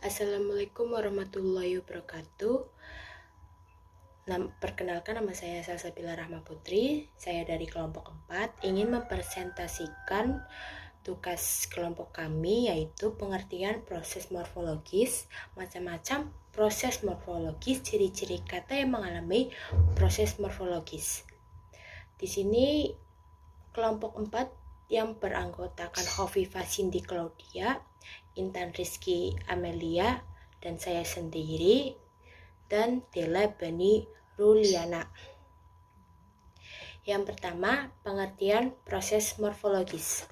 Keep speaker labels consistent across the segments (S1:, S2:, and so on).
S1: Assalamualaikum warahmatullahi wabarakatuh. Perkenalkan, nama saya Salsabila Rahma Putri. Saya dari kelompok 4 ingin mempresentasikan tugas kelompok kami, yaitu pengertian proses morfologis, macam-macam proses morfologis, ciri-ciri kata yang mengalami proses morfologis. Di sini kelompok 4 yang beranggotakan Khofifah Cindy Claudia, Intan Rizky Amelia, dan saya sendiri, dan Dela Bani Ruliana. Yang pertama, pengertian proses morfologis.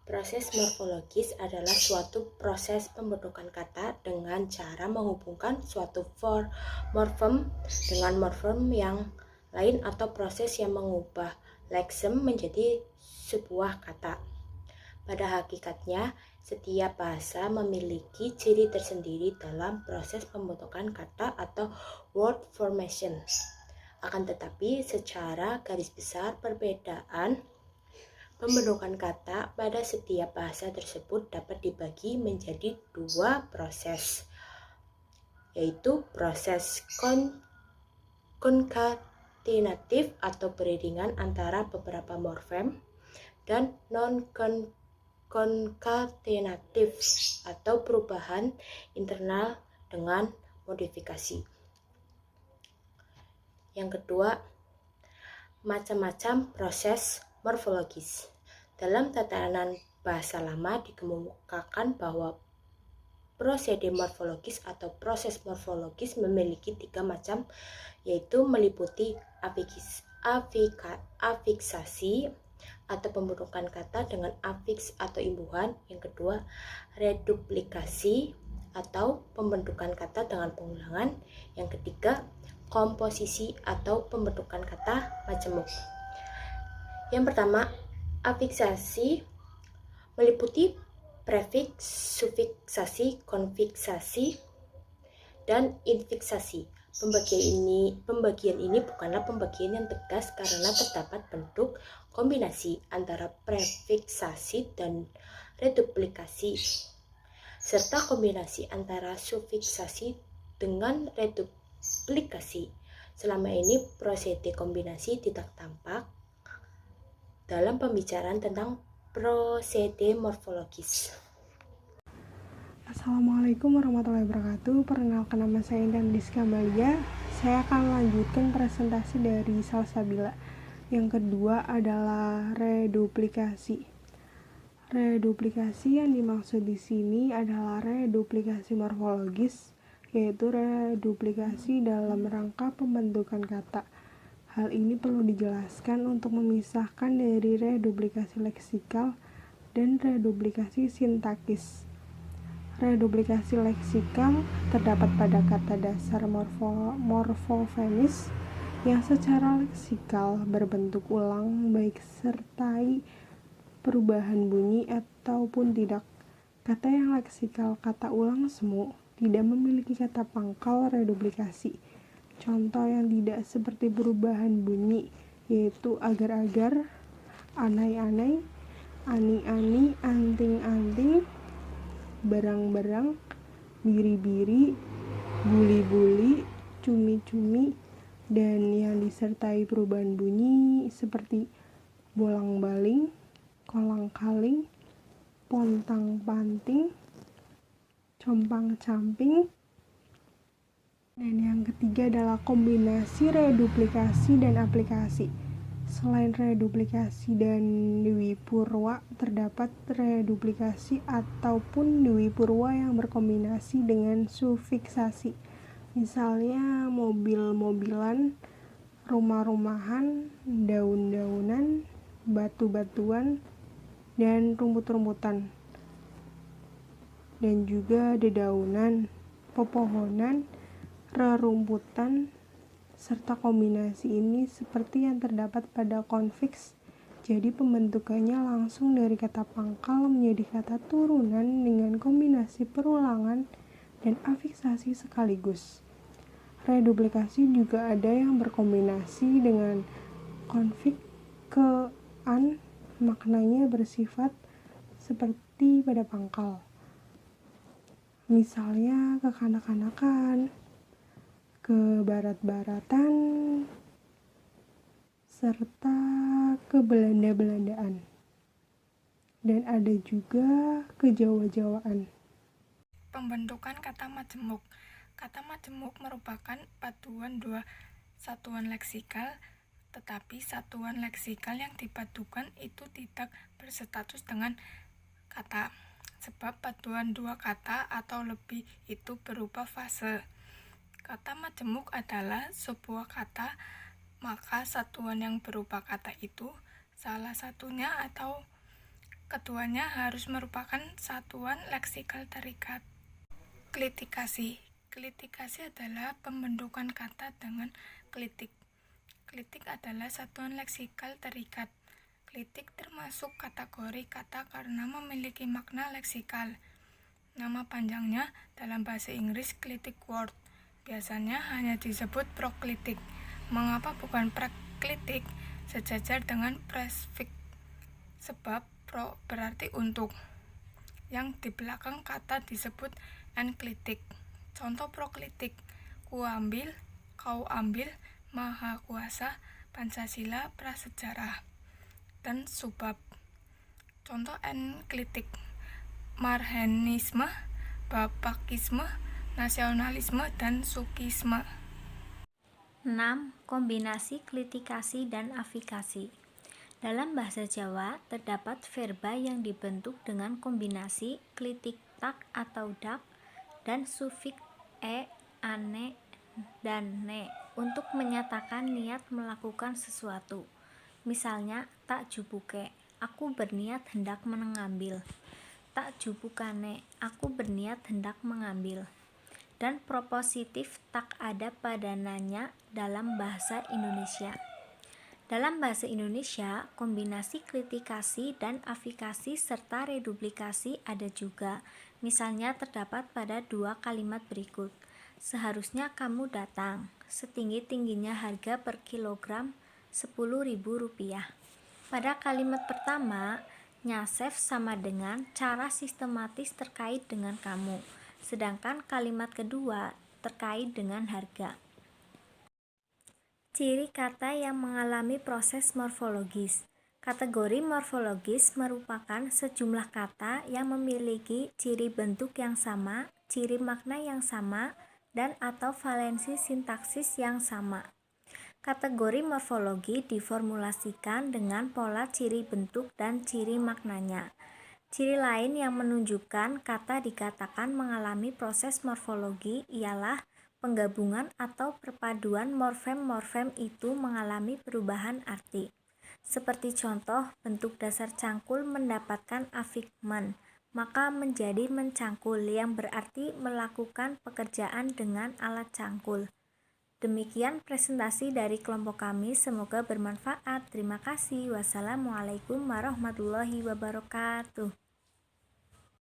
S1: Proses morfologis adalah suatu proses pembentukan kata dengan cara menghubungkan suatu morfem dengan morfem yang lain atau proses yang mengubah leksem menjadi sebuah kata. Pada hakikatnya, setiap bahasa memiliki ciri tersendiri dalam proses pembentukan kata atau word formation. Akan tetapi, secara garis besar perbedaan pembentukan kata pada setiap bahasa tersebut dapat dibagi menjadi dua proses, yaitu proses konkatenatif atau beriringan antara beberapa morfem dan non-konkatenatif atau perubahan internal dengan modifikasi. Yang kedua, macam-macam proses morfologis. Dalam tatanan bahasa lama dikemukakan bahwa prosede morfologis atau proses morfologis memiliki 3 macam, yaitu meliputi afiksasi atau pembentukan kata dengan afiks atau imbuhan. Yang kedua, reduplikasi atau pembentukan kata dengan pengulangan. Yang ketiga, komposisi atau pembentukan kata majemuk. Yang pertama, afiksasi meliputi prefiks, sufiksasi, konfiksasi, dan infiksasi. Pembagian ini bukanlah pembagian yang tegas karena terdapat bentuk kombinasi antara prefiksasi dan reduplikasi, serta kombinasi antara sufiksasi dengan reduplikasi. Selama ini prosede kombinasi tidak tampak dalam pembicaraan tentang prosede morfologis.
S2: Assalamualaikum warahmatullahi wabarakatuh. Perkenalkan, nama saya Intan Rizky Amelia. Saya akan melanjutkan presentasi dari Salsabila. Yang kedua adalah reduplikasi. Reduplikasi yang dimaksud di sini adalah reduplikasi morfologis, yaitu reduplikasi dalam rangka pembentukan kata. Hal ini perlu dijelaskan untuk memisahkan dari reduplikasi leksikal dan reduplikasi sintakis. Reduplikasi leksikal terdapat pada kata dasar morfofemis yang secara leksikal berbentuk ulang baik sertai perubahan bunyi ataupun tidak. Kata yang leksikal kata ulang semu tidak memiliki kata pangkal reduplikasi. Contoh yang tidak seperti perubahan bunyi yaitu agar-agar, anai-anai, ani-ani, anting-anting, barang-barang, biri-biri, buli-buli, cumi-cumi, dan yang disertai perubahan bunyi seperti bolang-baling, kolang-kaling, pontang-panting, compang-camping. Dan yang ketiga adalah kombinasi reduplikasi dan aplikasi. Selain reduplikasi dan dwipurwa, terdapat reduplikasi ataupun dwipurwa yang berkombinasi dengan sufiksasi. Misalnya mobil-mobilan, rumah-rumahan, daun-daunan, batu-batuan, dan rumput-rumputan. Dan juga dedaunan, pepohonan, rerumputan, serta kombinasi ini seperti yang terdapat pada konfiks, jadi pembentukannya langsung dari kata pangkal menjadi kata turunan dengan kombinasi perulangan dan afiksasi sekaligus. Reduplikasi juga ada yang berkombinasi dengan konfikean, maknanya bersifat seperti pada pangkal. Misalnya kekanak-kanakan, kebarat-baratan, serta kebelanda-belandaan. Dan ada juga kejawa-jawaan.
S3: Pembentukan kata majemuk. Kata majemuk merupakan paduan dua satuan leksikal, tetapi satuan leksikal yang dipadukan itu tidak berstatus dengan kata, sebab paduan dua kata atau lebih itu berupa fase. Kata majemuk adalah sebuah kata, maka satuan yang berupa kata itu salah satunya atau keduanya harus merupakan satuan leksikal terikat. Klitikasi. Klitikasi adalah pembentukan kata dengan klitik. Klitik adalah satuan leksikal terikat. Klitik termasuk kategori kata karena memiliki makna leksikal. Nama panjangnya dalam bahasa Inggris klitik word. Biasanya hanya disebut proklitik. Mengapa bukan preklitik? Sejajar dengan prefix, sebab pro berarti untuk. Yang di belakang kata disebut enklitik. Contoh proklitik: ku ambil, kau ambil, maha kuasa, Pancasila, prasejarah. Dan subbab. Contoh enklitik: marhenisme, bapakisme, nasionalisme, dan sukisme.
S4: 6. Kombinasi klitikasi dan afikasi. Dalam bahasa Jawa, terdapat verba yang dibentuk dengan kombinasi klitik tak atau dak dan sufiks e, ane, dan ne untuk menyatakan niat melakukan sesuatu. Misalnya, tak jubuke, aku berniat hendak mengambil. Tak jubukane, aku berniat hendak mengambil. Dan propositif tak ada padananya dalam bahasa Indonesia. Dalam bahasa Indonesia, kombinasi klitikasi dan afikasi serta reduplikasi ada juga. Misalnya terdapat pada dua kalimat berikut. Seharusnya kamu datang. Setinggi-tingginya harga per kilogram Rp10.000. Pada kalimat pertama, nyasef sama dengan cara sistematis terkait dengan kamu. Sedangkan kalimat kedua terkait dengan harga. Ciri kata yang mengalami proses morfologis. Kategori morfologis merupakan sejumlah kata yang memiliki ciri bentuk yang sama, ciri makna yang sama, dan atau valensi sintaksis yang sama. Kategori morfologi diformulasikan dengan pola ciri bentuk dan ciri maknanya. Ciri lain yang menunjukkan kata dikatakan mengalami proses morfologi ialah penggabungan atau perpaduan morfem-morfem itu mengalami perubahan arti. Seperti contoh, bentuk dasar cangkul mendapatkan afikmen, maka menjadi mencangkul yang berarti melakukan pekerjaan dengan alat cangkul. Demikian presentasi dari kelompok kami, semoga bermanfaat. Terima kasih. Wassalamualaikum warahmatullahi wabarakatuh.